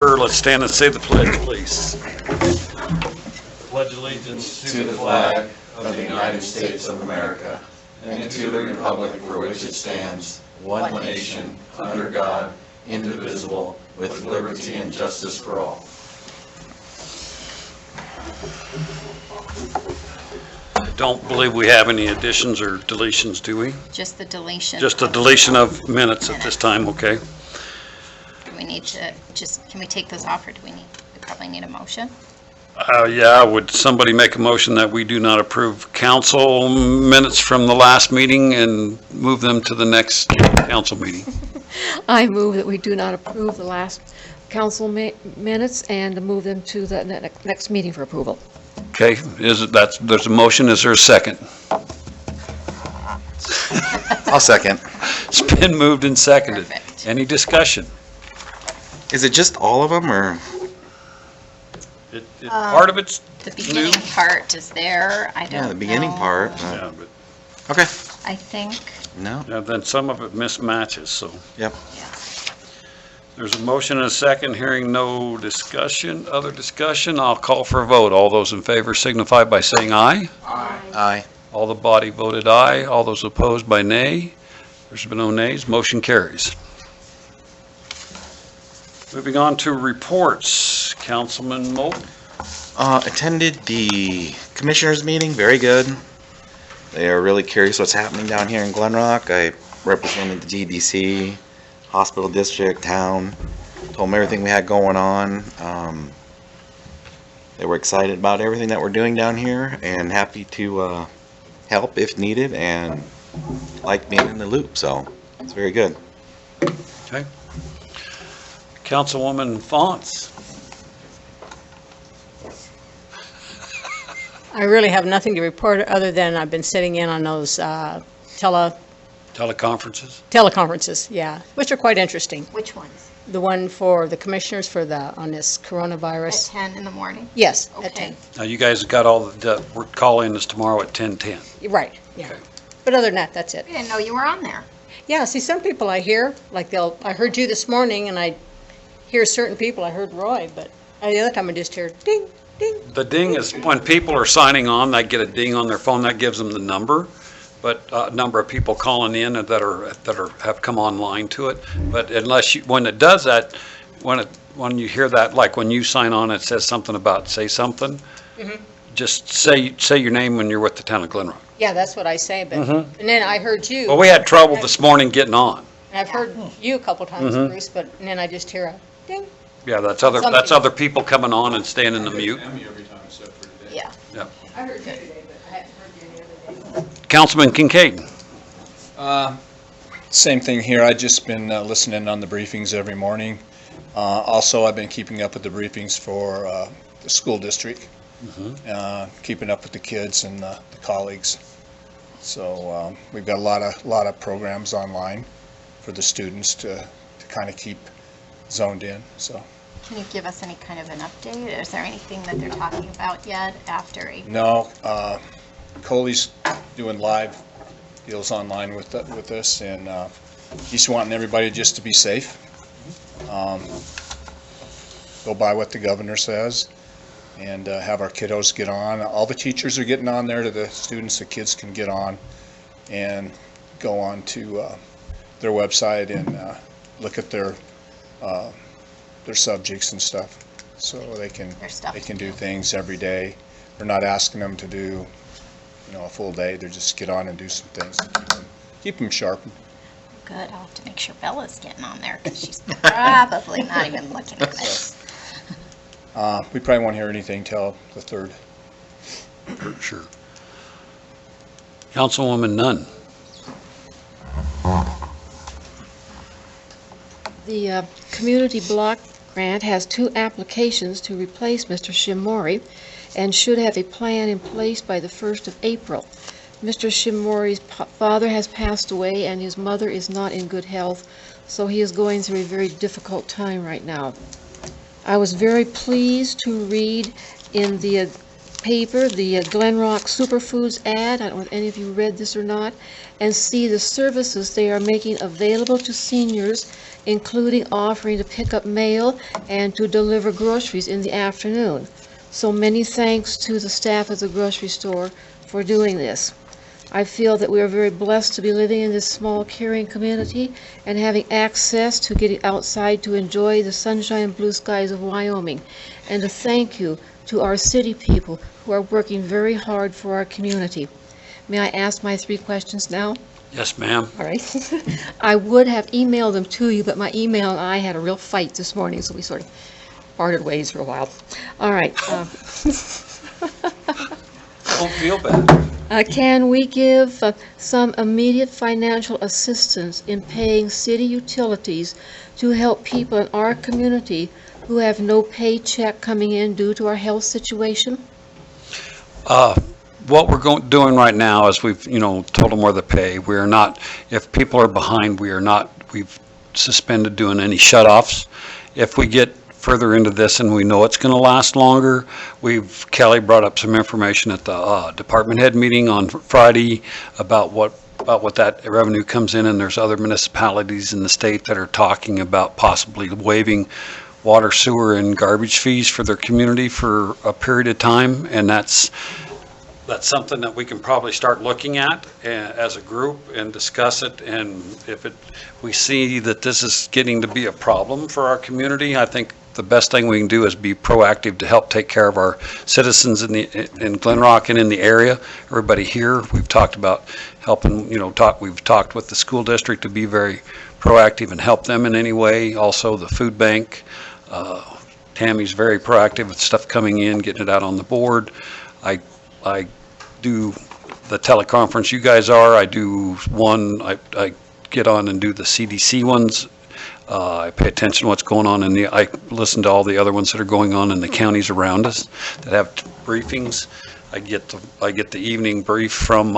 Let's stand and say the pledge, please. Pledge allegiance to the flag of the United States of America and to the republic for which it stands, one nation, under God, indivisible, with liberty and justice for all. I don't believe we have any additions or deletions, do we? Just the deletion. Just a deletion of minutes at this time, okay? Do we need to can we take those off, or do we probably need a motion? Yeah, would somebody make a motion that we do not approve council minutes from the last meeting and move them to the next council meeting? I move that we do not approve the last council minutes and move them to the next meeting for approval. Okay, there's a motion, is there a second? I'll second. It's been moved and seconded. Perfect. Any discussion? Is it just all of them, or? Part of it's The beginning part is there. I don't know. Yeah, the beginning part. yeah, but Okay. I think, No. yeah, then some of it mismatches, so. Yep. yeah. There's a motion and a second, hearing no discussion, other discussion, I'll call for a vote. All those in favor signify by saying aye. Aye. All the body voted aye. All those opposed by nay. There's been no nays. Motion carries. Moving on to reports. Councilman Moulton. Attended the commissioners meeting, very good. They are really curious what's happening down here in Glen Rock. I represented the GDC, hospital district, town, told them everything we had going on. They were excited about everything that we're doing down here and happy to help if needed and like being in the loop, so it's very good. Okay. Councilwoman Fonce. I really have nothing to report other than I've been sitting in on those Teleconferences. teleconferences, yeah, which are quite interesting. Which ones? The one for the commissioners on this At coronavirus. 10 in the morning? Yes, at Okay. 10. Now, you guys got all the, we're calling this tomorrow at 10:10. Right, yeah. Okay. But other than that, that's it. We didn't know you were on there. Yeah, see, some people I hear, like I heard you this morning, and I hear certain people, I heard Roy, but the other time I just hear ding, ding. The ding is when people are signing on, they get a ding on their phone, that gives them the number. But a number of people calling in that have come online to it. But when it does that, when you hear that, like when you sign on, it says something about say something. Just say your name when you're with the town of Glen Rock. Yeah, that's what I say, but, and then I heard you. Well, we had trouble this morning getting on. And I've heard you a couple times, Bruce, but and then I just hear a ding. Yeah, that's other people coming on and staying in the mute. Yeah. Yeah. I heard you today, but I hadn't heard you any other day. Councilman Kincaid. Same thing here. I've just been listening on the briefings every morning. Also, I've been keeping up with the briefings for the school district, keeping up with the kids and the colleagues. So we've got a lot of programs online for the students to kind of keep zoned in. So Can you give us any kind of an update? Is there anything that they're talking about yet after April? no, Coley's doing live deals online with us, and he's wanting everybody just to be safe. Go by what the governor says, and have our kiddos get on. All the teachers are getting on there to the students. The kids can get on and go on to their website and look at their subjects and stuff, so they can do things every day. We're not asking them to do a full day. They just get on and do some things to keep them sharp. Good, I'll have to make sure Bella's getting on there, because she's probably not even looking at this. We probably won't hear anything till the 3rd. Sure. Councilwoman Nunn. The community block grant has 2 applications to replace Mr. Shimori and should have a plan in place by the 1st of April. Mr. Shimori's father has passed away and his mother is not in good health, so he is going through a very difficult time right now. I was very pleased to read in the paper the Glen Rock Superfoods ad. I don't know if any of you read this or not, and see the services they are making available to seniors, including offering to pick up mail and to deliver groceries in the afternoon. So many thanks to the staff of the grocery store for doing this. I feel that we are very blessed to be living in this small, caring community and having access to getting outside to enjoy the sunshine and blue skies of Wyoming. And a thank you to our city people who are working very hard for our community. May I ask my 3 questions now? Yes, ma'am. All right. I would have emailed them to you, but my email and I had a real fight this morning, so we sort of parted ways for a while. All right. Don't feel bad. Can we give some immediate financial assistance in paying city utilities to help people in our community who have no paycheck coming in due to our health situation? What we're doing right now is we've, told them where to pay. We are not, if people are behind, we've suspended doing any shut-offs. If we get further into this and we know it's going to last longer, Kelly brought up some information at the department head meeting on Friday about what that revenue comes in, and there's other municipalities in the state that are talking about possibly waiving water, sewer, and garbage fees for their community for a period of time, and that's something that we can probably start looking at as a group and discuss it. And if we see that this is getting to be a problem for our community, I think the best thing we can do is be proactive to help take care of our citizens in Glen Rock and in the area. Everybody here, we've talked about helping, we've talked with the school district to be very proactive and help them in any way. Also the food bank, Tammy's very proactive with stuff coming in, getting it out on the board. I do the teleconference you guys are. I do one, I get on and do the CDC ones. I pay attention to what's going on I listen to all the other ones that are going on in the counties around us that have briefings. I get the evening brief from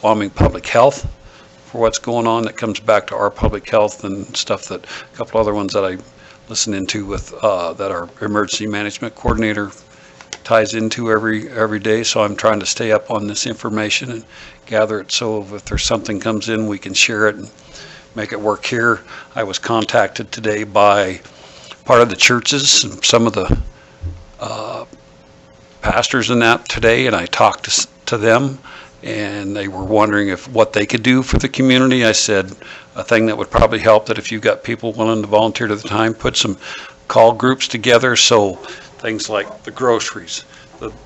Wyoming Public Health for what's going on that comes back to our public health and stuff, that a couple other ones that I listen into with that our emergency management coordinator ties into every day. So I'm trying to stay up on this information and gather it, so if there's something comes in, we can share it and make it work here. I was contacted today by part of the churches and some of the pastors in that today, and I talked to them, and they were wondering what they could do for the community. I said a thing that would probably help, that if you've got people willing to volunteer to the time, put some call groups together. So things like the groceries,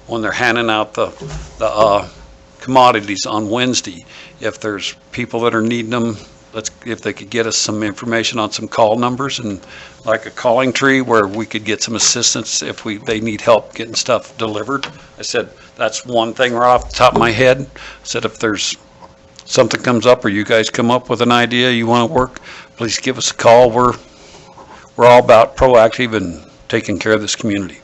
when they're handing out the commodities on Wednesday, if there's people that are needing them, if they could get us some information on some call numbers, and like a calling tree where we could get some assistance if they need help getting stuff delivered. I said, that's one thing right off the top of my head. I said, if there's something comes up or you guys come up with an idea you want to work, please give us a call. We're all about proactive and taking care of this community.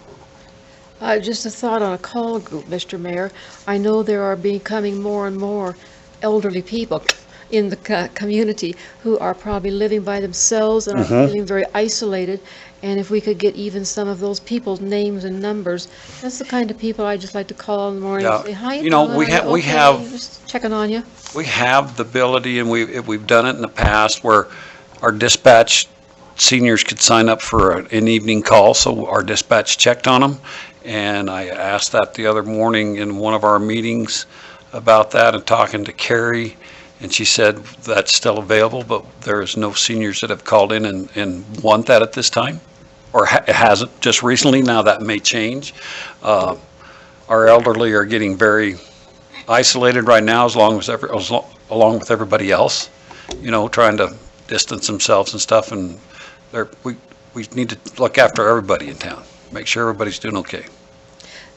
Just a thought on a call group, Mr. Mayor. I know there are becoming more and more elderly people in the community who are probably living by themselves and are feeling very isolated. And if we could get even some of those people's names and numbers, that's the kind of people I just like to call in the morning and say, hi, we have just checking on you. We have the ability, and we've done it in the past, where our dispatch seniors could sign up for an evening call, so our dispatch checked on them. And I asked that the other morning in one of our meetings about that, and talking to Carrie, and she said that's still available, but there's no seniors that have called in and want that at this time, or it hasn't just recently. Now that may change. Our elderly are getting very isolated right now, along with everybody else, trying to distance themselves and stuff, and we need to look after everybody in town, make sure everybody's doing okay.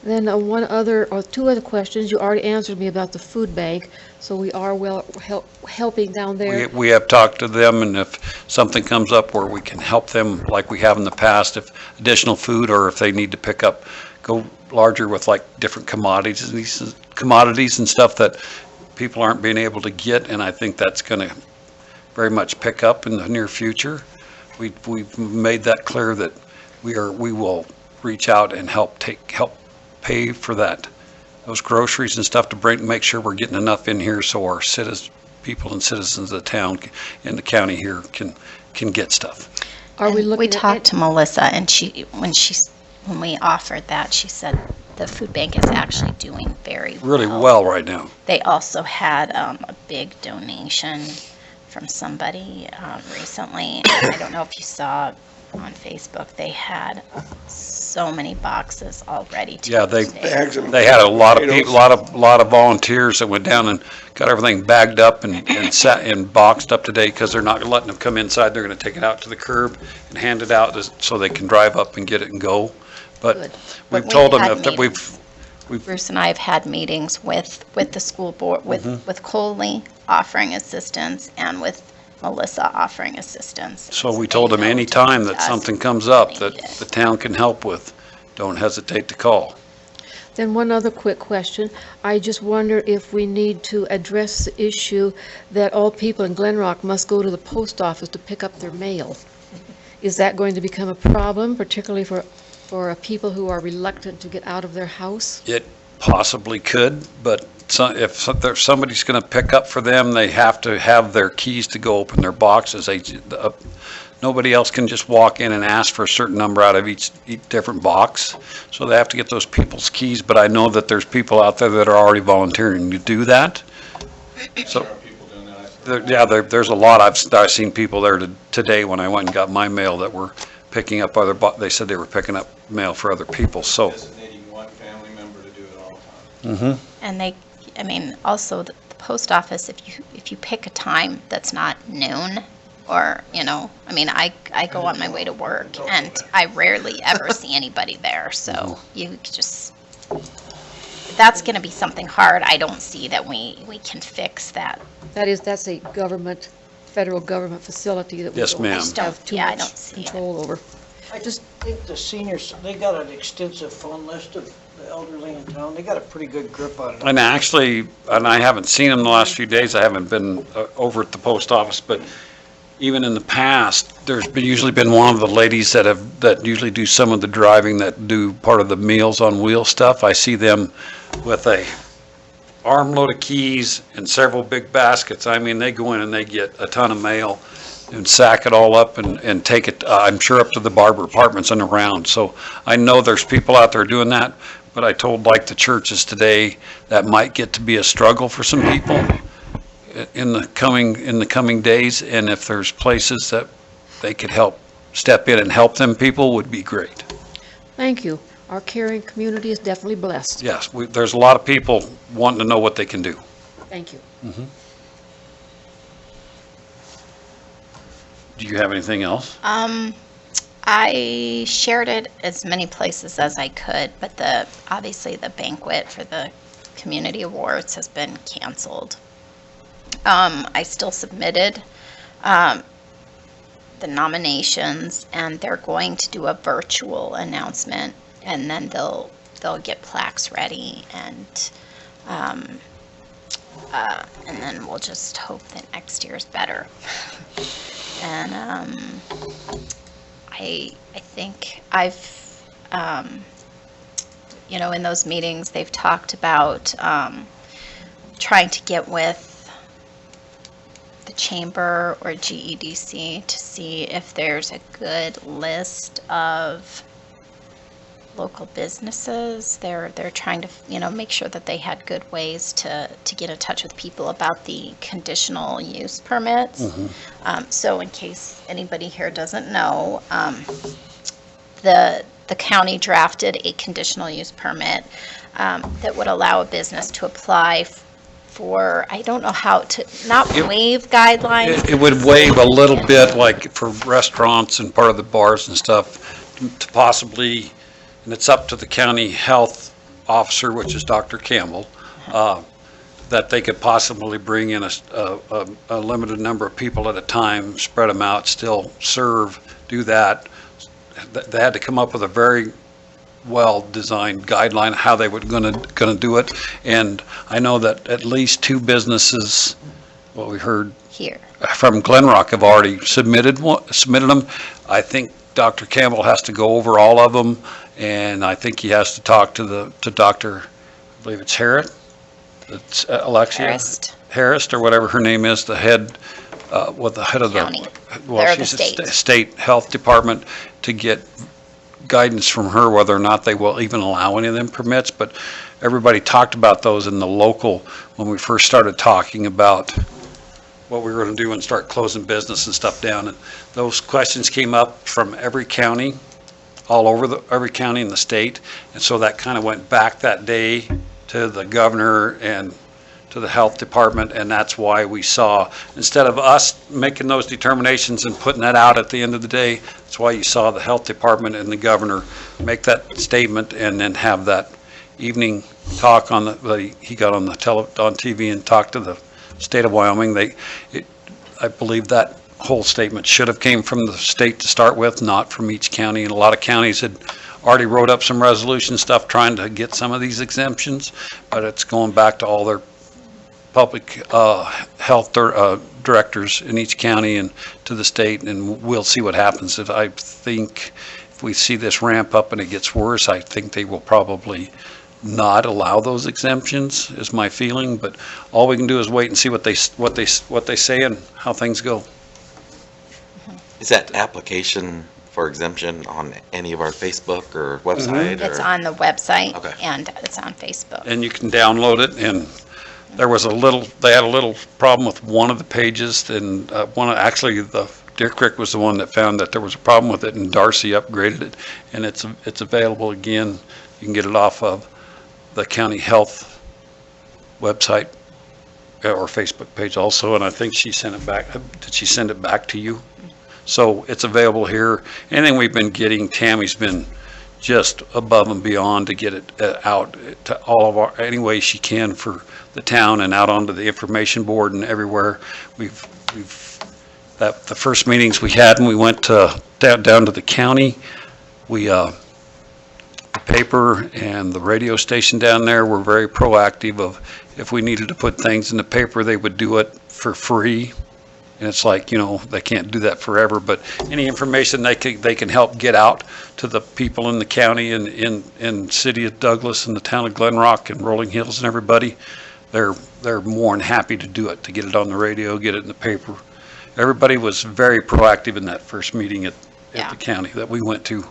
Then two other questions. You already answered me about the food bank, so we are helping down there. We have talked to them, and if something comes up where we can help them like we have in the past, if additional food, or if they need to go larger with like different commodities and stuff that people aren't being able to get, and I think that's going to very much pick up in the near future. We've made that clear that we will reach out and help pay for those groceries and stuff to make sure we're getting enough in here so our people and citizens of the town and the county here can get stuff. Are we And looking we at talked to Melissa, and when we offered that, she said the food bank is actually doing very Really well right now. They also had a big donation from somebody recently. I don't know if you saw on Facebook, they had so many boxes already. Yeah, they Tuesday. They had a lot of people, a lot of volunteers that went down and got everything bagged up and sat and boxed up to date because they're not letting them come inside. They're going to take it out to the curb and hand it out so they can drive up and get it and go. But Good. we've But told them we've had that Bruce and I have had meetings with the school board, with Coley offering assistance and with Melissa offering assistance. so we told them any time that something comes up that the town can help with, don't hesitate to call. Then one other quick question. I just wonder if we need to address the issue that all people in Glen Rock must go to the post office to pick up their mail. Is that going to become a problem, particularly for people who are reluctant to get out of their house? It possibly could, but if somebody's going to pick up for them, they have to have their keys to go open their boxes. Nobody else can just walk in and ask for a certain number out of each different box. So they have to get those people's keys, but I know that there's people out there that are already volunteering to do that. So, there's a lot. I've seen people there today when I went and got my mail that were picking up they said they were picking up mail for other people, so. Designating one family member to do it all the time. And also the post office, if you pick a time that's not noon, or, I go on my way to work, and I rarely ever see anybody there, so you just, that's gonna be something hard. I don't see that we can fix that. That's a federal government facility that we Yes, don't ma'am. have too Yeah, I much don't see it. control over. I just think the seniors, they got an extensive phone list of the elderly in town. They got a pretty good grip on it. And actually, I haven't seen them the last few days, I haven't been over at the post office, but even in the past, there's usually been one of the ladies that usually do some of the driving, that do part of the Meals on Wheels stuff. I see them with a armload of keys and several big baskets. They go in and they get a ton of mail and sack it all up and take it, I'm sure, up to the Barber Apartments and around. So I know there's people out there doing that, but I told, like the churches today, that might get to be a struggle for some people in the coming days, and if there's places that they could step in and help them people, would be great. Thank you. Our caring community is definitely blessed. Yes, there's a lot of people wanting to know what they can do. Thank you. Do you have anything else? I shared it as many places as I could, but obviously the banquet for the community awards has been canceled. I still submitted the nominations, and they're going to do a virtual announcement, and then they'll get plaques ready, and then we'll just hope that next year's better. And I think I've in those meetings they've talked about trying to get with the chamber or GEDC to see if there's a good list of local businesses. They're trying to make sure that they had good ways to get in touch with people about the conditional use permits. So in case anybody here doesn't know, the county drafted a conditional use permit that would allow a business to apply for, I don't know how to, not waive guidelines. It would waive a little bit, like for restaurants and part of the bars and stuff, to possibly, and it's up to the county health officer, which is Dr. Campbell, that they could possibly bring in a limited number of people at a time, spread them out, still serve, do that. They had to come up with a very well-designed guideline how they were gonna do it. And I know that at least 2 businesses, what we heard Here. from Glen Rock, have already submitted them. I think Dr. Campbell has to go over all of them, and I think he has to talk to Dr., I believe it's Harris, it's Alexia? Harris, or whatever her name is, the head, the head of the. County. Well, They're the she's state. a state health department, to get guidance from her whether or not they will even allow any of them permits. But everybody talked about those in the local when we first started talking about what we were going to do and start closing business and stuff down. And those questions came up from every county, all over every county in the state. And so that kind of went back that day to the governor and to the health department, and that's why we saw, instead of us making those determinations and putting that out at the end of the day, that's why you saw the health department and the governor make that statement and then have that evening talk on he got on on TV and talked to the state of Wyoming. I believe that whole statement should have came from the state to start with, not from each county. And a lot of counties had already wrote up some resolution stuff trying to get some of these exemptions, but it's going back to all their public health directors in each county and to the state, and we'll see what happens. I think if we see this ramp up and it gets worse, I think they will probably not allow those exemptions, is my feeling. But all we can do is wait and see what they say and how things go. Is that application for exemption on any of our Facebook or website? It's or- on the website Okay. and it's on Facebook. And you can download it, and they had a little problem with one of the pages, and the Deer Creek was the one that found that there was a problem with it, and Darcy upgraded it, and it's available again. You can get it off of the county health website or Facebook page also, and I think she sent it back. Did she send it back to you? So it's available here. Anything we've been getting, Tammy's been just above and beyond to get it out to all of any way she can for the town and out onto the information board and everywhere. The first meetings we had, and we went down to the county, the paper and the radio station down there were very proactive of, if we needed to put things in the paper, they would do it for free. And it's like, they can't do that forever, but any information they can help get out to the people in the county and in city of Douglas and the town of Glen Rock and Rolling Hills and everybody, they're more than happy to do it, to get it on the radio, get it in the paper. Everybody was very proactive in that first meeting at the county that we went to.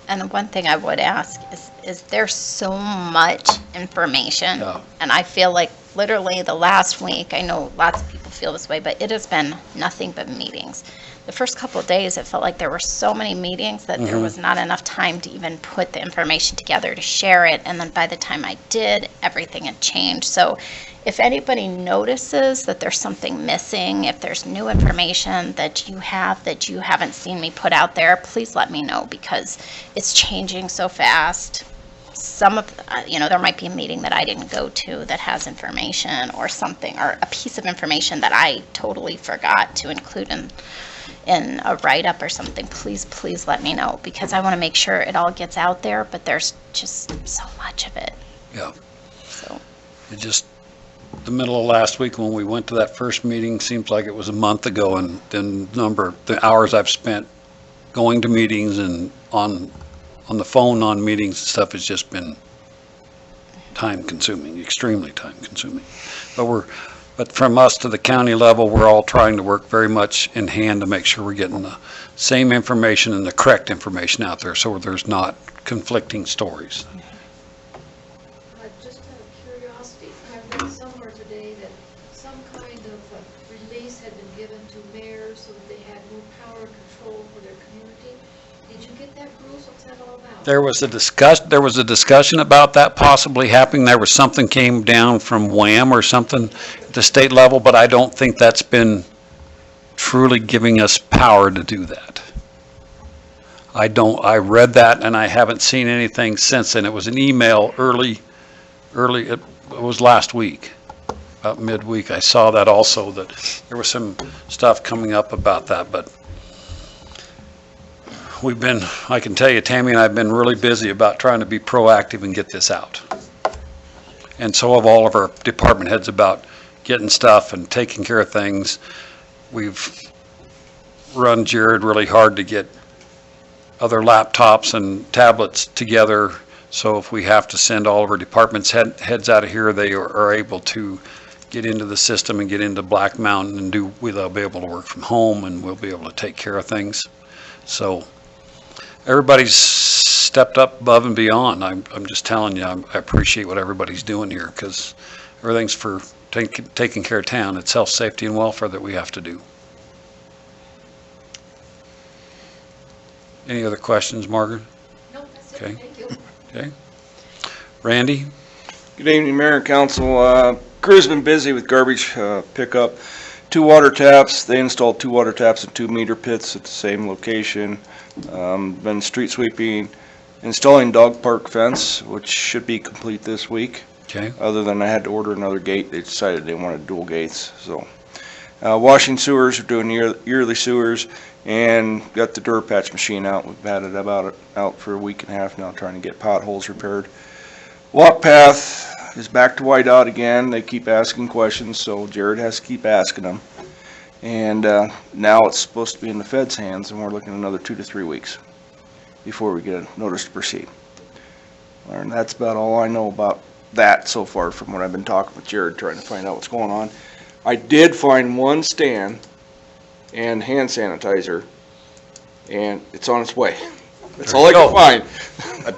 And the one thing I would ask is there so much information? Yeah. And I feel like literally the last week, I know lots of people feel this way, but it has been nothing but meetings. The first couple of days, it felt like there were so many meetings that there was not enough time to even put the information together to share it. And then by the time I did, everything had changed. So if anybody notices that there's something missing, if there's new information that you haven't seen me put out there, please let me know, because it's changing so fast. Some of, there might be a meeting that I didn't go to that has information or something, or a piece of information that I totally forgot to include in a write-up or something. Please let me know, because I want to make sure it all gets out there, but there's just so much of it. Yeah. So, The middle of last week when we went to that first meeting seems like it was a month ago, and then the hours I've spent going to meetings and on the phone on meetings and stuff has just been time consuming, extremely time consuming. But from us to the county level, we're all trying to work very much in hand to make sure we're getting the same information and the correct information out there, so there's not conflicting stories. Just out of curiosity, I read somewhere today that some kind of release had been given to mayors so that they had more power control for their community. Did you get that, Bruce? What's that all about? There was a discussion about that possibly happening. There was something came down from WHAM or something at the state level, but I don't think that's been truly giving us power to do that. I read that and I haven't seen anything since then. It was an email early, it was last week, about midweek. I saw that also, that there was some stuff coming up about that, but I can tell you, Tammy and I have been really busy about trying to be proactive and get this out. And so have all of our department heads about getting stuff and taking care of things. We've run Jared really hard to get other laptops and tablets together. So if we have to send all of our departments heads out of here, they are able to get into the system and get into Black Mountain and they'll be able to work from home and we'll be able to take care of things. So everybody's stepped up above and beyond. I'm just telling you, I appreciate what everybody's doing here because everything's for taking care of town. It's health, safety, and welfare that we have to do. Any other questions, Margaret? No, that's Okay. Thank you. Okay. Randy? Good evening, Mayor and Council. Crew's been busy with garbage pickup. 2 water taps. They installed 2 water taps and 2 meter pits at the same location. Been street sweeping, installing dog park fence, which should be complete this week. Okay. Other than I had to order another gate. They decided they wanted dual gates. So, washing sewers, we're doing yearly sewers, and got the Durapatch machine out. We've had it out for a week and a half now, trying to get potholes repaired. Walk path is back to whiteout again. They keep asking questions, so Jared has to keep asking them. And now it's supposed to be in the Fed's hands, and we're looking at another 2 to 3 weeks before we get a notice to proceed. And that's about all I know about that so far from what I've been talking with Jared, trying to find out what's going on. I did find 1 stand and hand sanitizer, and it's on its way. That's all I can find.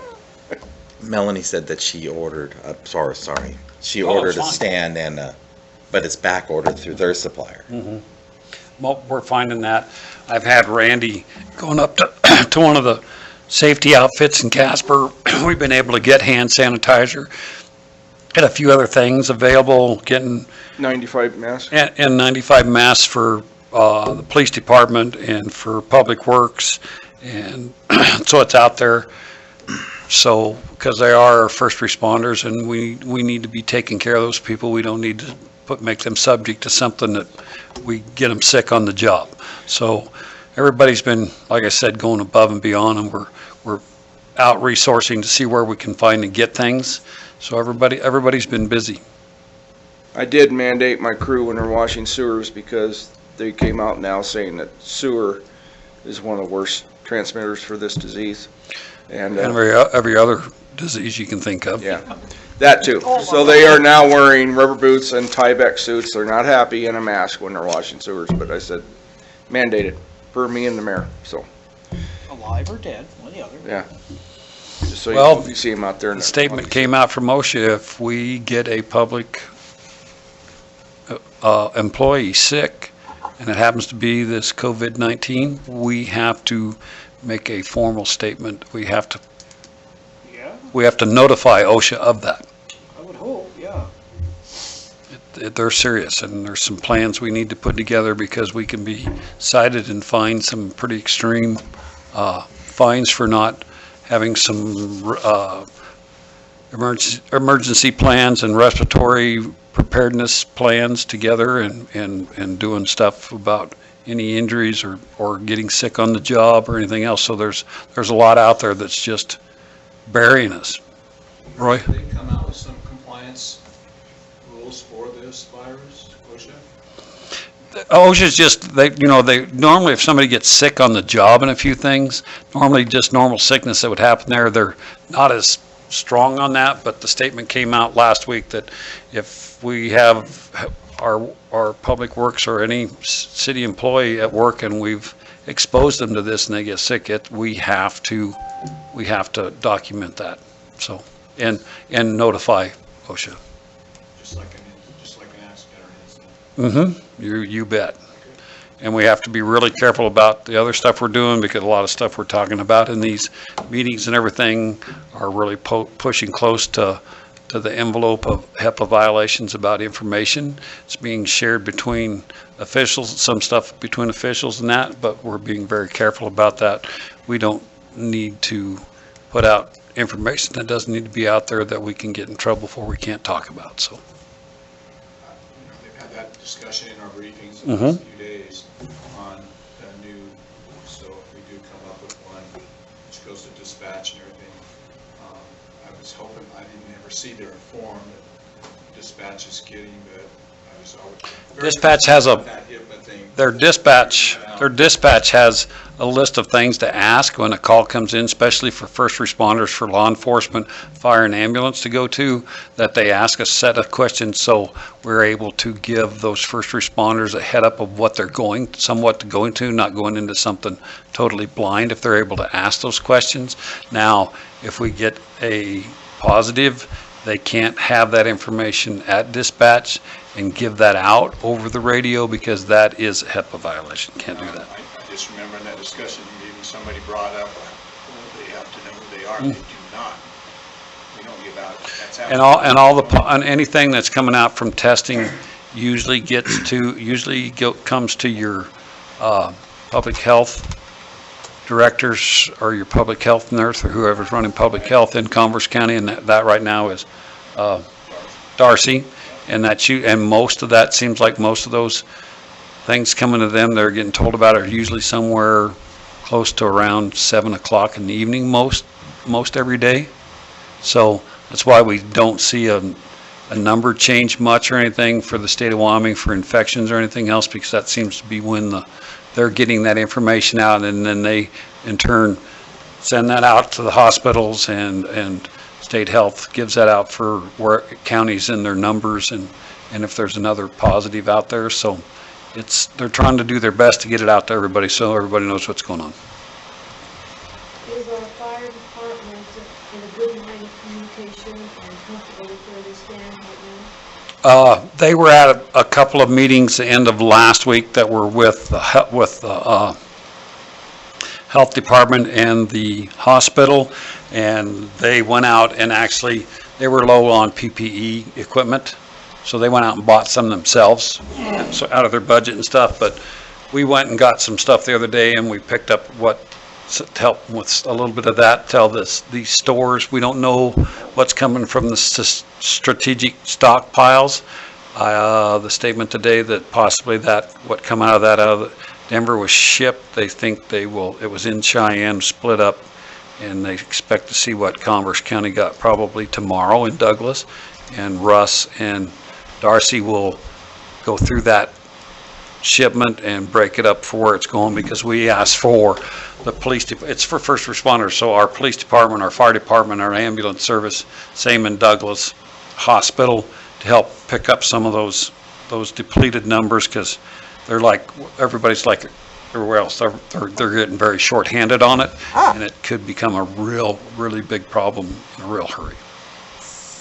Melanie said that she ordered, sorry. She Oh, ordered it's a fine. stand and but it's back ordered through their supplier. Well, we're finding that. I've had Randy going up to, to one of the safety outfits in Casper. We've been able to get hand sanitizer and a few other things available, getting 95 masks. N95 masks for the police department and for Public Works. And so it's out there. So, because they are our first responders and we need to be taking care of those people. We don't need to make them subject to something that we get them sick on the job. So everybody's been, like I said, going above and beyond, and we're out resourcing to see where we can find and get things. So everybody's been busy. I did mandate my crew when they're washing sewers because they came out now saying that sewer is one of the worst transmitters for this disease. And And every other disease you can think of. yeah, that too. So they are now wearing rubber boots and Tyvek suits. They're not happy, and a mask when they're washing sewers. But I said, mandated per me and the mayor. So Alive or dead, one or the other. yeah, just so you Well, know if you see them out there. The statement came out from OSHA, if we get a public employee sick, and it happens to be this COVID-19, we have to make a formal statement. We have to notify OSHA of that. I would hope, yeah. They're serious, and there's some plans we need to put together because we can be cited and fined some pretty extreme fines for not having some emergency plans and respiratory preparedness plans together and doing stuff about any injuries or getting sick on the job or anything else. So there's a lot out there that's just burying us. Roy? They come out with some compliance rules for this virus, OSHA? OSHA's just, they normally if somebody gets sick on the job and a few things, normally just normal sickness that would happen there, they're not as strong on that, but the statement came out last week that if we have our Public Works or any city employee at work and we've exposed them to this and they get sick, we have to document that. So, and notify OSHA. Just like an accident or incident. You bet. And we have to be really careful about the other stuff we're doing because a lot of stuff we're talking about in these meetings and everything are really pushing close to the envelope of HEPA violations about information. It's being shared between officials, some stuff between officials and that, but we're being very careful about that. We don't need to put out information that doesn't need to be out there that we can get in trouble for, we can't talk about, so. They've had that discussion in our briefings in the last few days on the new, so if we do come up with one, which goes to dispatch and everything, I was hoping, I didn't ever see their form that dispatch is getting, but I was so. Dispatch has a, That HIPAA thing. their dispatch has a list of things to ask when a call comes in, especially for first responders, for law enforcement, fire and ambulance to go to, that they ask a set of questions, so we're able to give those first responders a head up of what they're somewhat going to, not going into something totally blind if they're able to ask those questions. Now, if we get a positive, they can't have that information at dispatch and give that out over the radio, because that is a HIPAA violation. Can't do that. I just remember in that discussion, maybe somebody brought up, well, they have to know who they are. They do not. We don't give out. That's how. And anything that's coming out from testing usually comes to your public health directors or your public health nurse or whoever's running public health in Converse County, and that right now is Darcy. And most of that, seems like most of those things coming to them, they're getting told about, are usually somewhere close to around 7 o'clock in the evening, most every day. So that's why we don't see a number change much or anything for the state of Wyoming for infections or anything else, because that seems to be when they're getting that information out, and then they in turn send that out to the hospitals, and state health gives that out for where counties in their numbers, and if there's another positive out there. So they're trying to do their best to get it out to everybody so everybody knows what's going on. Is our fire department in a good line of communication and comfortable with where they stand right now? They were at a couple of meetings the end of last week that were with the health department and the hospital, and they went out and actually, they were low on PPE equipment, so they went out and bought some themselves, so out of their budget and stuff. But we went and got some stuff the other day, and we picked up to help with a little bit of that. Tell these stores, we don't know what's coming from the strategic stockpiles. The statement today that possibly what come out of Denver was shipped. They think it was in Cheyenne, split up, and they expect to see what Converse County got probably tomorrow in Douglas. And Russ and Darcy will go through that shipment and break it up for where it's going, because we asked for the police, it's for first responders, so our police department, our fire department, our ambulance service, same in Douglas Hospital, to help pick up some of those depleted numbers, because they're like, everybody's like everywhere else, they're getting very short-handed on it, and it could become a really big problem in a real hurry.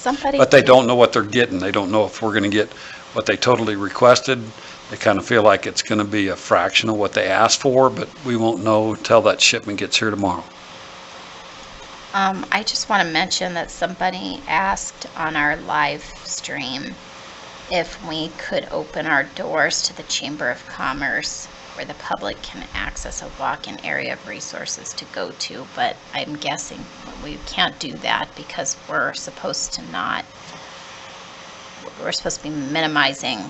But they don't know what they're getting. They don't know if we're going to get what they totally requested. They kind of feel like it's going to be a fraction of what they asked for, but we won't know until that shipment gets here tomorrow. I just want to mention that somebody asked on our live stream if we could open our doors to the Chamber of Commerce where the public can access a walk-in area of resources to go to, but I'm guessing we can't do that because we're supposed to be minimizing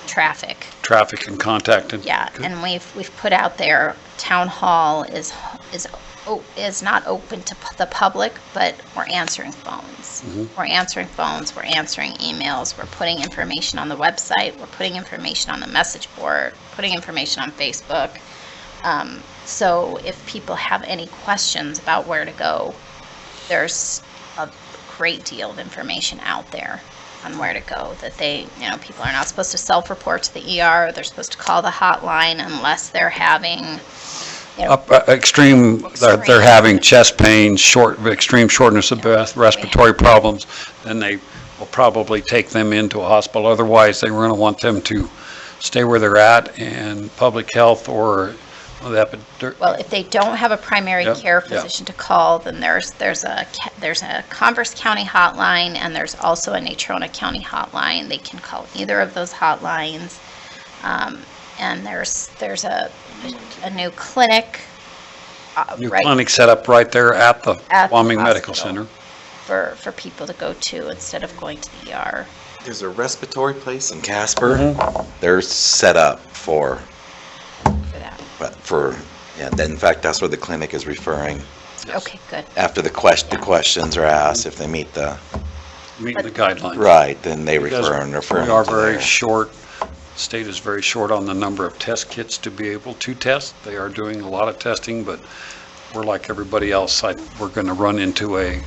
traffic. Traffic and contact. Yeah, and we've put out there, town hall is not open to the public, but we're answering phones. We're answering phones, we're answering emails, we're putting information on the website, we're putting information on the message board, putting information on Facebook. So if people have any questions about where to go, there's a great deal of information out there on where to go, that people are not supposed to self-report to the ER, they're supposed to call the hotline unless they're having they're having chest pain, extreme shortness of breath, respiratory problems, then they will probably take them into a hospital. Otherwise, they were going to want them to stay where they're at, and public health or well, if they don't have a primary care physician to call, then there's a Converse County hotline, and there's also a Natrona County hotline. They can call either of those hotlines. And there's a new clinic. Clinic set up right there at the Wyoming Medical hospital Center for people to go to instead of going to the ER. There's a respiratory place in Casper. They're set up for that. In fact, that's where the clinic is referring. Yes. Okay, good. After the questions are asked, if they meet the guidelines. right, then they Because refer and refer. we are very short State is very short on the number of test kits to be able to test. They are doing a lot of testing, but we're like everybody else. We're going to run into a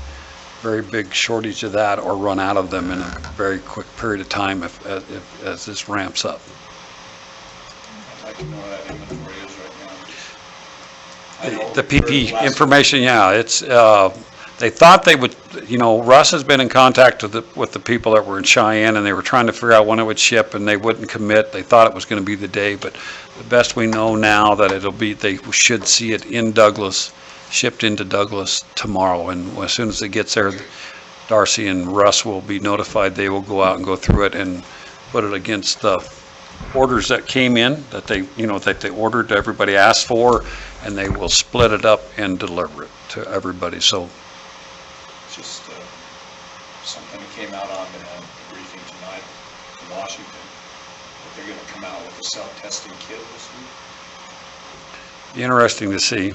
very big shortage of that or run out of them in a very quick period of time as this ramps up. I'd like to know what that inventory is right now. The PP information, yeah, it's, they thought they would, Russ has been in contact with the people that were in Cheyenne, and they were trying to figure out when it would ship, and they wouldn't commit. They thought it was going to be the day, but the best we know now that they should see it in Douglas, shipped into Douglas tomorrow, and as soon as it gets there, Darcy and Russ will be notified. They will go out and go through it and put it against the orders that came in, that they ordered, everybody asked for, and they will split it up and deliver it to everybody. So It's just something that came out on the briefing tonight in Washington, that they're going to come out with a self-testing kit this week. interesting to see.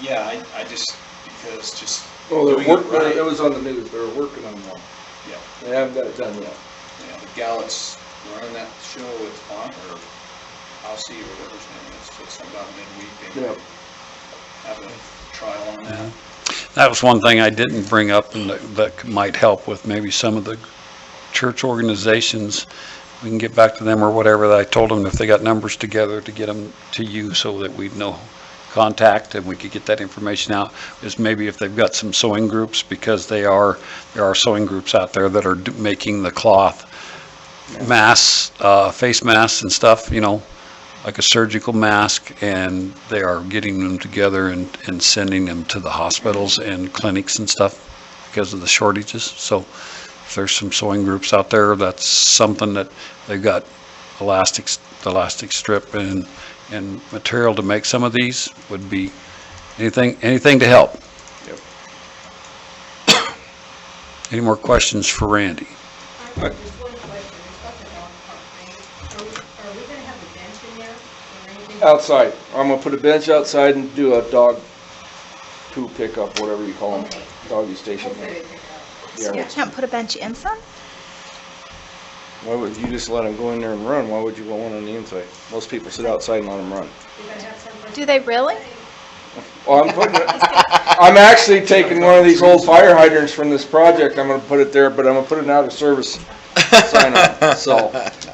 Yeah, I just, because just Well, doing it right. it was on the news, they're working on one. Yeah. They haven't got it done yet. Yeah, the Gallups running that show with Font, or Housey, or whatever his name is, so it's about midweek, they Yep. have a trial on that. That was one thing I didn't bring up, and that might help with maybe some of the church organizations. We can get back to them or whatever. That I told them if they got numbers together to get them to you so that we'd know contact and we could get that information out, is maybe if they've got some sewing groups, because there are sewing groups out there that are making the cloth masks, face masks and stuff, like a surgical mask, and they are getting them together and sending them to the hospitals and clinics and stuff because of the shortages. So if there's some sewing groups out there, that's something that they've got elastic strip and material to make some of these, would be anything to help. Yep. Any more questions for Randy? Just one question, it's about the dog park thing. Are we gonna have a bench in there or anything? Outside. I'm gonna put a bench outside and do a dog poo pickup, whatever you call them, Okay. doggy station. Okay, So you can't put a bench inside? Why would you just let them go in there and run? Why would you want one on the inside? Most people sit outside and let them run. we're gonna have somebody. Do they really? Well, I'm actually taking one of these old fire hydrants from this project. I'm gonna put it there, but I'm gonna put an out of service sign on. So,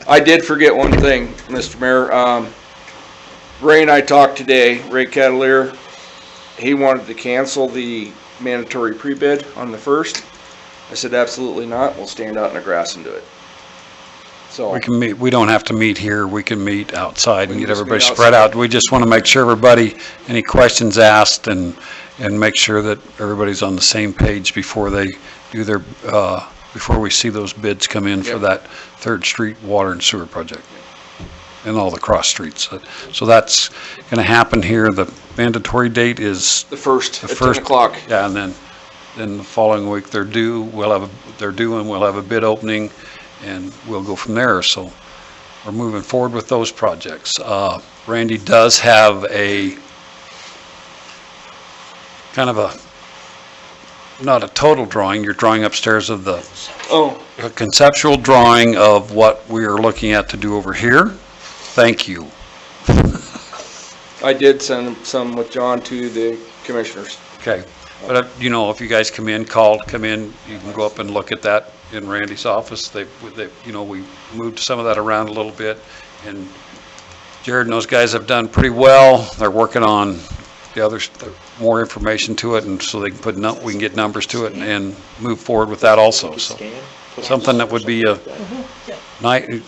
I did forget one thing, Mr. Mayor. Ray and I talked today, Ray Catalier. He wanted to cancel the mandatory pre-bid on the 1st. I said, absolutely not. We'll stand out in the grass and do it. So, We can meet, we don't have to meet here, we can meet outside and We get can just everybody meet spread outside. out. We just want to make sure everybody, any questions asked, and make sure that everybody's on the same page before they do their, before we see those bids come in for Yep. that Third Street Water and Sewer project and all the cross streets. So that's going to happen here. The mandatory date is, the 1st The at 10 first- o'clock. yeah, and then the following week they're due, and we'll have a bid opening, and we'll go from there. So we're moving forward with those projects. Randy does have a kind of not a total drawing, you're drawing upstairs of Oh, a conceptual drawing of what we are looking at to do over here. Thank you. I did send some with John to the commissioners. Okay, but if you guys come in, you can go up and look at that in Randy's office. We moved some of that around a little bit, and Jared and those guys have done pretty well. They're working on more information to it, and so they can we can get numbers to it and move forward with that also, so. Something that would be a night,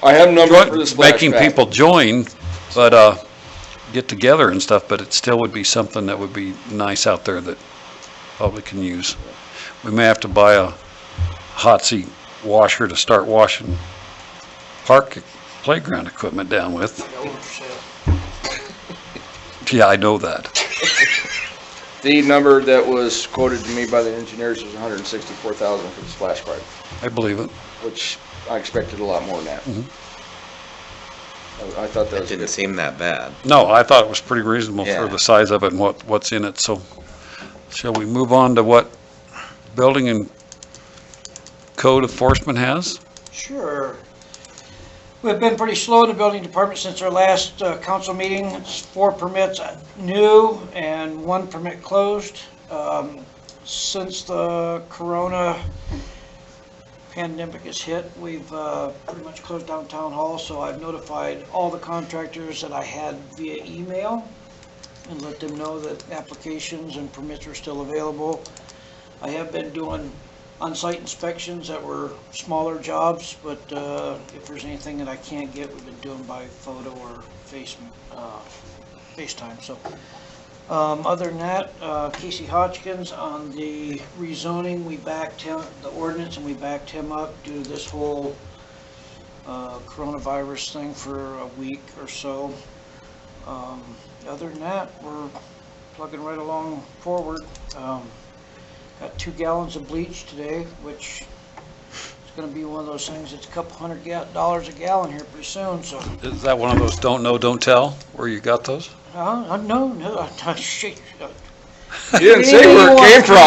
I have numbers for the splash making pad. people join, but, get together and stuff, but it still would be something that would be nice out there that public can use. We may have to buy a hot seat washer to start washing park playground equipment down with. Yeah, I know that. The number that was quoted to me by the engineers was $164,000 for the splash pad, I believe it. which I expected a lot more than that. Mhm. I thought that It was didn't good. seem that bad. No, I thought it was pretty reasonable for Yeah. the size of it and what's in it, so shall we move on to what building and code enforcement has? Sure. We've been pretty slow in the building department since our last council meeting. It's 4 permits new and 1 permit closed. Since the corona pandemic has hit, we've pretty much closed down town hall, so I've notified all the contractors that I had via email and let them know that applications and permits are still available. I have been doing on-site inspections that were smaller jobs, but if there's anything that I can't get, we've been doing by photo or FaceTime. So other than that, Casey Hodgkins on the rezoning, we backed him, the ordinance, and we backed him up due to this whole coronavirus thing for a week or so. Other than that, we're plugging right along forward. Got 2 gallons of bleach today, which is going to be one of those things. It's a couple $100 a gallon here pretty soon. So Is that one of those don't know, don't tell, where you got those? no, shit. You didn't say where it came from.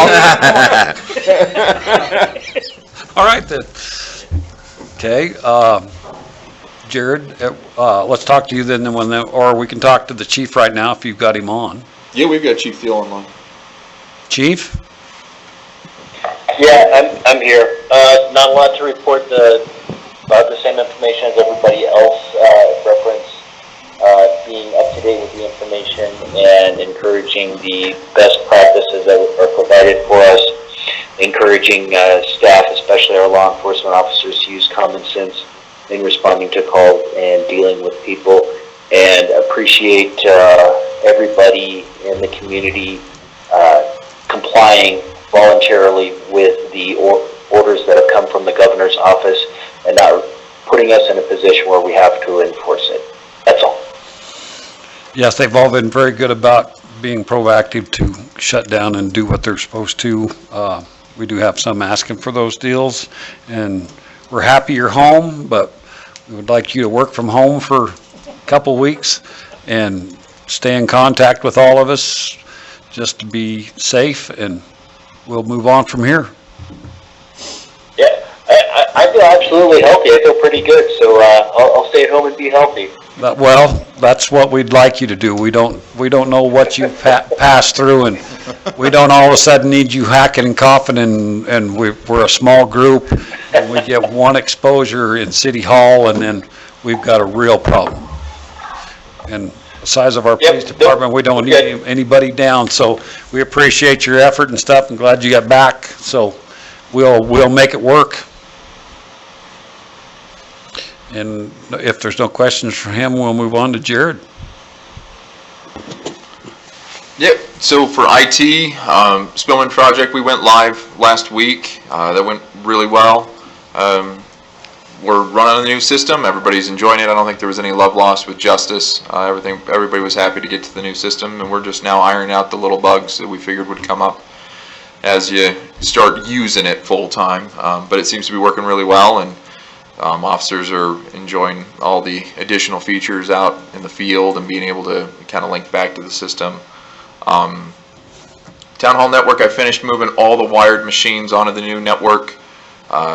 All right, then. Okay, Jared, let's talk to you then, or we can talk to the chief right now if you've got him on. Yeah, we've got Chief Thiel online. Chief? Yeah, I'm here. Not a lot to report. About the same information as everybody else referenced. Being up to date with the information and encouraging the best practices that are provided for us. Encouraging staff, especially our law enforcement officers, to use common sense in responding to calls and dealing with people. And appreciate everybody in the community complying voluntarily with the orders that have come from the governor's office and not putting us in a position where we have to enforce it. That's all. Yes, they've all been very good about being proactive to shut down and do what they're supposed to. We do have some asking for those deals, and we're happy you're home, but we would like you to work from home for a couple weeks and stay in contact with all of us just to be safe, and we'll move on from here. Yeah, I feel absolutely healthy. I feel pretty good, so I'll stay at home and be healthy. Well, that's what we'd like you to do. We don't know what you've passed through, and we don't all of a sudden need you hacking and coughing, and we're a small group, and we get one exposure in City Hall, and then we've got a real problem. And the size of our police department, we don't need anybody down, so we appreciate your effort and stuff, and glad you got back, so we'll make it work. And if there's no questions for him, we'll move on to Jared. Yep, so for IT, Spillman project, we went live last week. That went really well. We're running a new system. Everybody's enjoying it. I don't think there was any love lost with Justice. Everybody was happy to get to the new system, and we're just now ironing out the little bugs that we figured would come up as you start using it full time. But it seems to be working really well, and officers are enjoying all the additional features out in the field and being able to kind of link back to the system. Town Hall network, I finished moving all the wired machines onto the new network.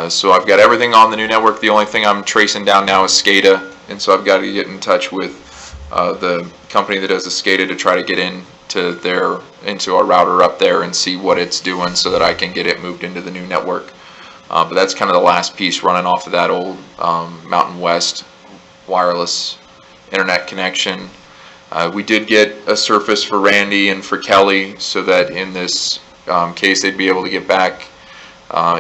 So I've got everything on the new network. The only thing I'm tracing down now is SCADA, and so I've got to get in touch with the company that does the SCADA to try to get into our router up there and see what it's doing so that I can get it moved into the new network. But that's kind of the last piece running off of that old Mountain West wireless internet connection. We did get a Surface for Randy and for Kelly so that in this case they'd be able to get back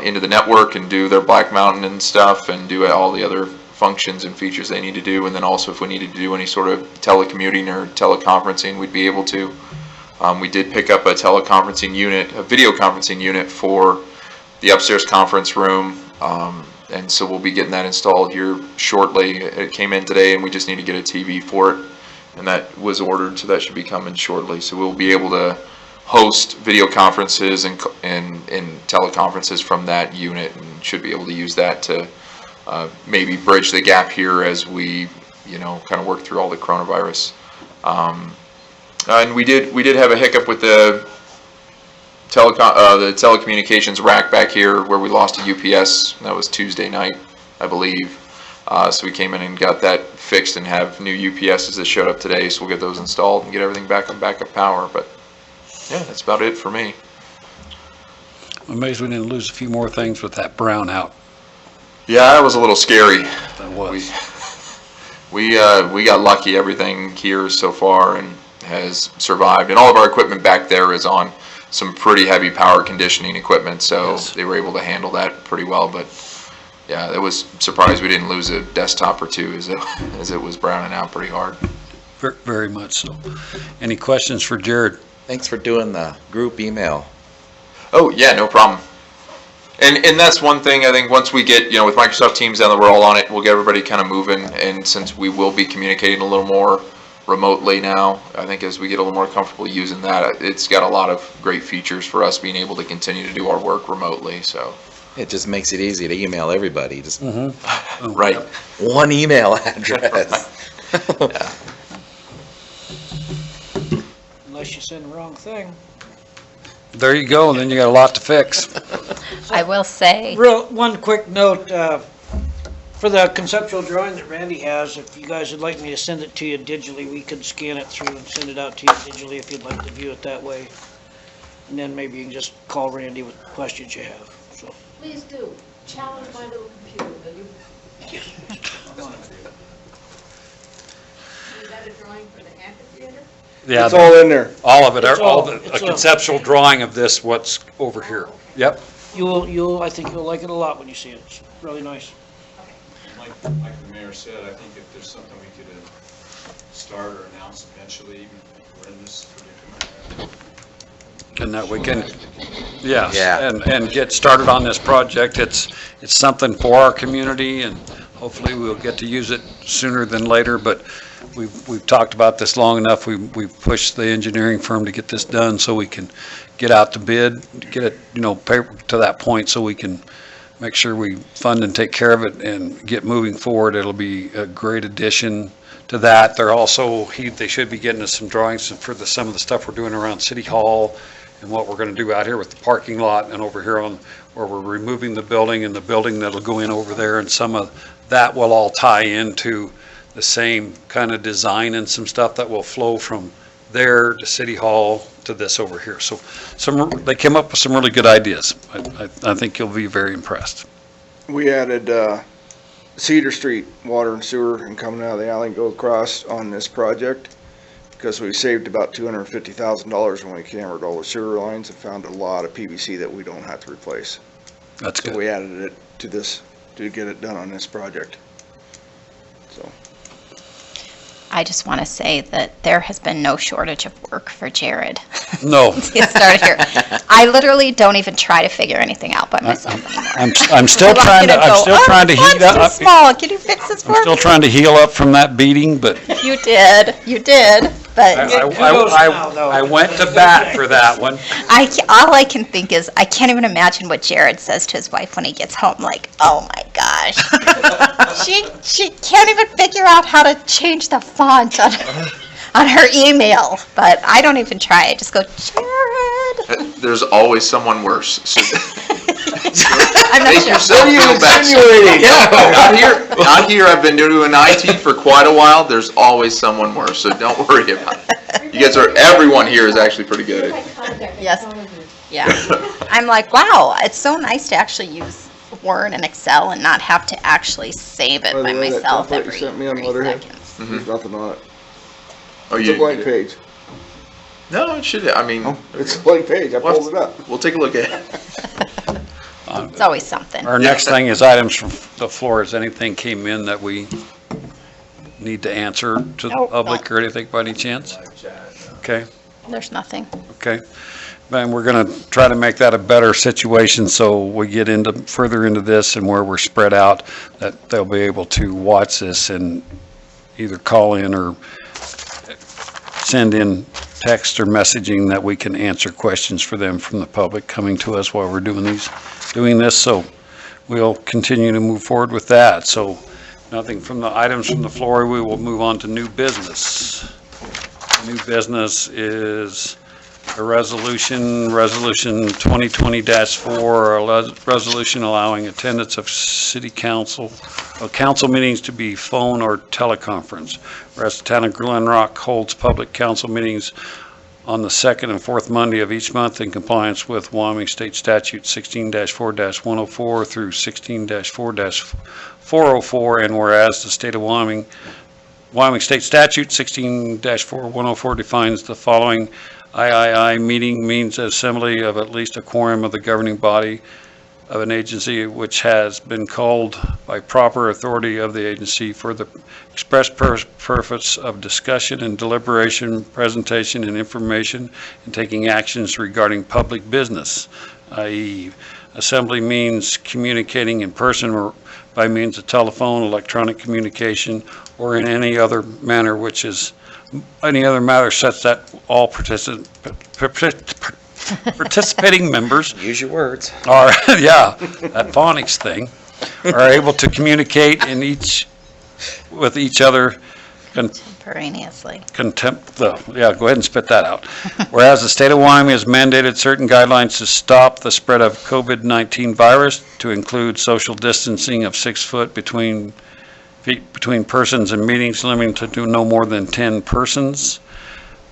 into the network and do their Black Mountain and stuff and do all the other functions and features they need to do. And then also if we needed to do any sort of telecommuting or teleconferencing, we'd be able to. We did pick up a teleconferencing unit, a video conferencing unit for the upstairs conference room, and so we'll be getting that installed here shortly. It came in today and we just need to get a TV for it, and that was ordered, so that should be coming shortly. So we'll be able to host video conferences and teleconferences from that unit, and should be able to use that to maybe bridge the gap here as we kind of work through all the coronavirus. And we did have a hiccup with the telecommunications rack back here where we lost a UPS. That was Tuesday night, I believe. So we came in and got that fixed and have new UPSs that showed up today, so we'll get those installed and get everything back on backup power. But yeah, that's about it for me. I'm amazed we didn't lose a few more things with that brownout. Yeah, that was a little scary. That was. We got lucky. Everything here so far and has survived, and all of our equipment back there is on some pretty heavy power conditioning equipment, so Yes. they were able to handle that pretty well. But yeah, it was surprised we didn't lose a desktop or two as it was browning out pretty hard. Very much so. Any questions for Jared? Thanks for doing the group email. Oh yeah, no problem. And that's one thing I think once we get, with Microsoft Teams now that we're all on it, we'll get everybody kind of moving. And since we will be communicating a little more remotely now, I think as we get a little more comfortable using that, it's got a lot of great features for us being able to continue to do our work remotely. So It just makes it easy to email everybody. Just right. one email address. Unless you send the wrong thing. There you go, and then you got a lot to fix. I will say, One quick note, for the conceptual drawing that Randy has, if you guys would like me to send it to you digitally, we could scan it through and send it out to you digitally if you'd like to view it that way. And then maybe you can just call Randy with questions you have, so. Please do. Challenge my little computer, will you? Is that a drawing for the amphitheater? Yeah, It's all in there. all of it, It's all- a it's all- conceptual drawing of this, what's over here. Yep. I think you'll like it a lot when you see it. It's really nice. Like the mayor said, I think if there's something we could start or announce eventually, even if we're in this predicament. And that we can, yes, Yeah. and get started on this project. It's something for our community, and hopefully we'll get to use it sooner than later, but we've talked about this long enough. We've pushed the engineering firm to get this done so we can get out to bid, get it, paper to that point so we can make sure we fund and take care of it and get moving forward. It'll be a great addition to that. They're also, they should be getting us some drawings for some of the stuff we're doing around City Hall and what we're going to do out here with the parking lot and over here on where we're removing the building and the building that'll go in over there, and some of that will all tie into the same kind of design and some stuff that will flow from there to City Hall to this over here. So they came up with some really good ideas. I think you'll be very impressed. We added Cedar Street water and sewer and coming out of the alley and go across on this project because we saved about $250,000 when we cambered all the sewer lines and found a lot of PVC that we don't have to replace. That's So good. we added it to this to get it done on this project. So I just want to say that there has been no shortage of work for Jared. No, Get started here. I literally don't even try to figure anything out by myself anymore. I'm still trying to, heat up. It's too small. Can you fix this I'm for still me? trying to heal up from that beating, but You did, but I went to bat for that one. all I can think is, I can't even imagine what Jared says to his wife when he gets home, like, oh my gosh. She can't even figure out how to change the font on her email, but I don't even try. I just go, Jared. There's always someone worse. So I'm not make sure. yourself feel bad. Yeah, out here, I've been doing IT for quite a while. There's always someone worse, so don't worry about it. Everyone here is actually pretty good at it. Yes. Yeah. I'm like, wow, it's so nice to actually use Word and Excel and not have to actually save it By the by way, that myself template you every sent me on 3 letterhead? seconds. there's nothing on it. Oh, It's a blank page. No, it should. I mean, It's a blank page. I pulled it up. we'll take a look at it. It's always something. Our next thing is items from the floor. Has anything came in that we need to answer to the No, public or anything by any chance? Okay, There's nothing. okay. And we're going to try to make that a better situation so we get further into this and where we're spread out, that they'll be able to watch this and either call in or send in text or messaging that we can answer questions for them from the public coming to us while we're doing this. So we'll continue to move forward with that. So nothing from the items from the floor. We will move on to new business. New business is a resolution 2020-4, a resolution allowing attendance of city council meetings to be phone or teleconference. Whereas the town of Glen Rock holds public council meetings on the second and fourth Monday of each month in compliance with Wyoming State Statute 16-4-104 through 16-4-404, and whereas the state of Wyoming State Statute 16-4-104 defines the following: III meeting means assembly of at least a quorum of the governing body of an agency which has been called by proper authority of the agency for the express purpose of discussion and deliberation, presentation and information, and taking actions regarding public business, i.e. assembly means communicating in person or by means of telephone, electronic communication, or in any other manner such that all participating members Use your words. are, yeah, that phonics thing, are able to communicate with each other Contemporaneously. go ahead and spit that out. Whereas the state of Wyoming has mandated certain guidelines to stop the spread of COVID-19 virus, to include social distancing of 6 foot between persons and meetings limited to no more than 10 persons.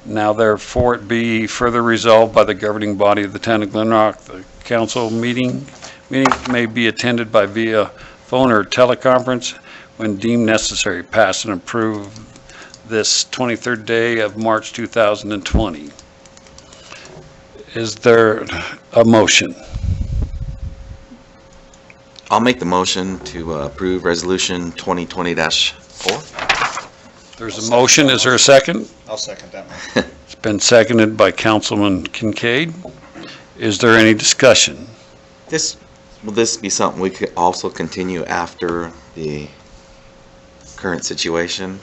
Now therefore it be further resolved by the governing body of the town of Glen Rock, the council meetings may be attended by via phone or teleconference when deemed necessary. Pass and approve this 23rd day of March 2020. Is there a motion? I'll make the motion to approve resolution 2020-4. There's a motion. Is there a second? I'll second that one. It's been seconded by Councilman Kincaid. Is there any discussion? Will this be something we could also continue after the current situation?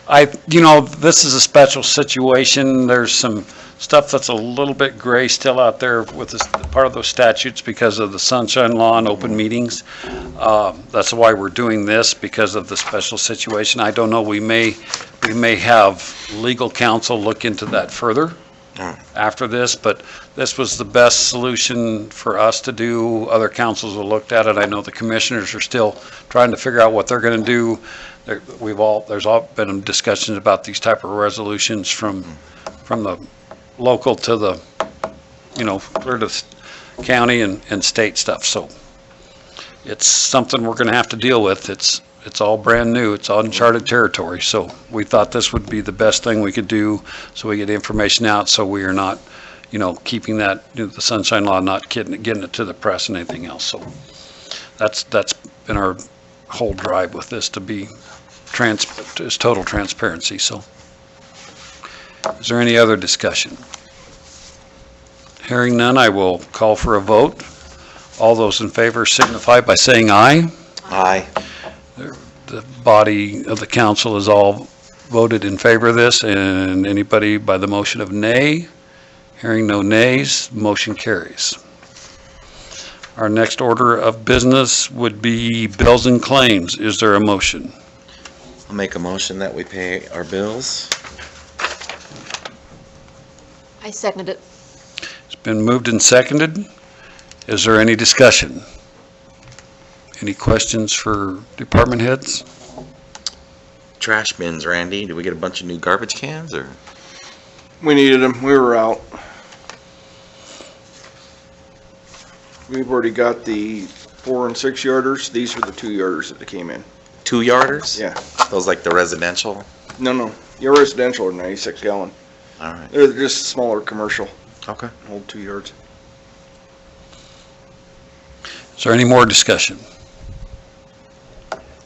This is a special situation. There's some stuff that's a little bit gray still out there with this, part of those statutes because of the sunshine law and open meetings. That's why we're doing this, because of the special situation. I don't know, we may have legal counsel look into that further after this, but this was the best solution for us to do. Other councils have looked at it. I know the commissioners are still trying to figure out what they're going to do. There's been discussions about these type of resolutions from the local to the, clear to county and state stuff. So it's something we're going to have to deal with. It's all brand new. It's uncharted territory. So we thought this would be the best thing we could do so we get information out, so we are not, keeping that, the sunshine law, not getting it to the press and anything else. So that's been our whole drive with this, to be total transparency. So is there any other discussion? Hearing none, I will call for a vote. All those in favor signify by saying aye. Aye. The body of the council is all voted in favor of this, and anybody by the motion of nay? Hearing no nays, motion carries. Our next order of business would be bills and claims. Is there a motion? I'll make a motion that we pay our bills. I second it. It's been moved and seconded. Is there any discussion? Any questions for department heads? Trash bins, Randy. Do we get a bunch of new garbage cans or? We needed them, we were out. We've already got the 4 and 6 yarders. These are the 2 yarders that came in. 2 yarders? Yeah. Those like the residential? No, your residential are 96 gallon. All right. They're just smaller commercial, Okay. hold 2 yards. Is there any more discussion?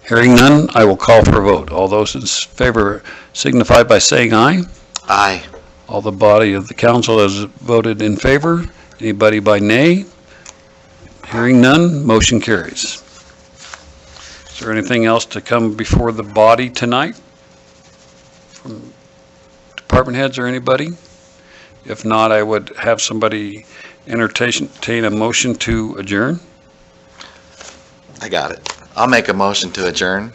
Hearing none, I will call for a vote. All those in favor signify by saying aye. Aye. All the body of the council has voted in favor. Anybody by nay? Hearing none, motion carries. Is there anything else to come before the body tonight? From department heads or anybody? If not, I would have somebody entertain a motion to adjourn. I got it. I'll make a motion to adjourn.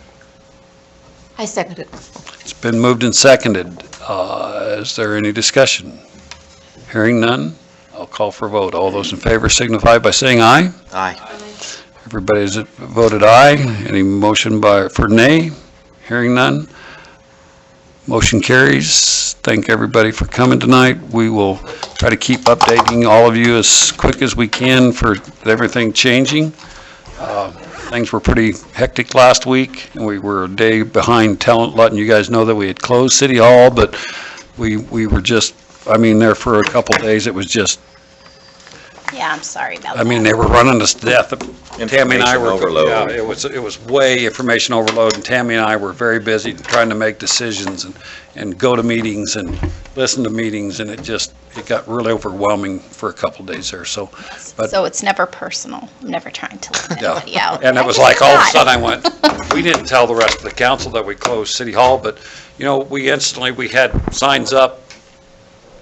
I second it. It's been moved and seconded. Is there any discussion? Hearing none, I'll call for a vote. All those in favor signify by saying aye. Aye. Everybody's voted aye. Any motion for nay? Hearing none. Motion carries. Thank everybody for coming tonight. We will try to keep updating all of you as quick as we can for everything changing. Things were pretty hectic last week, and we were a day behind letting you guys know that we had closed City Hall, but we were just, there for a couple days, it was just, Yeah, I'm sorry about that. they were running us to death. Tammy and I Information were. overload. Yeah, it was way information overload, and Tammy and I were very busy trying to make decisions and go to meetings and listen to meetings, and it got really overwhelming for a couple days there, so. But- So it's never personal. I'm never trying to leave Yeah. anybody out. And it I was just like, all of a thought. sudden I went, we didn't tell the rest of the council that we closed City Hall, but, we had signs up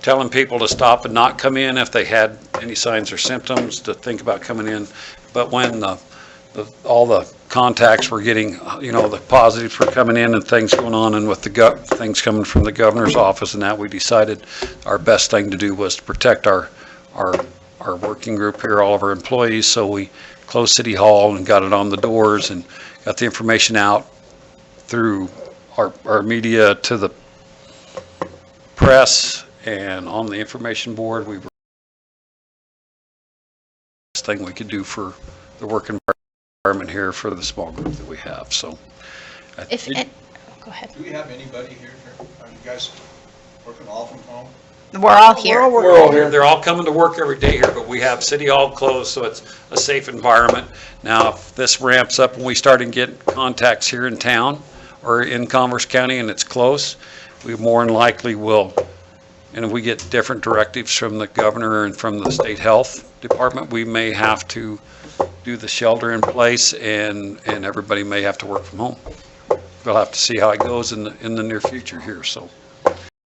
telling people to stop and not come in if they had any signs or symptoms, to think about coming in. But when all the contacts were getting, the positives were coming in and things going on, and with things coming from the governor's office and that, we decided our best thing to do was to protect our working group here, all of our employees. So we closed City Hall and got it on the doors and got the information out through our media to the press and on the information board. We were the best thing we could do for the work environment here for the small group that we have, so. Go ahead. Do we have anybody here? Are you guys working all from home? We're all here. We're all here. They're all coming to work every day here, but we have City Hall closed, so it's a safe environment. Now, if this ramps up and we start to get contacts here in town or in Commerce County and it's close, we more than likely will, and if we get different directives from the governor and from the state health department, we may have to do the shelter in place, and everybody may have to work from home. We'll have to see how it goes in the near future here, so.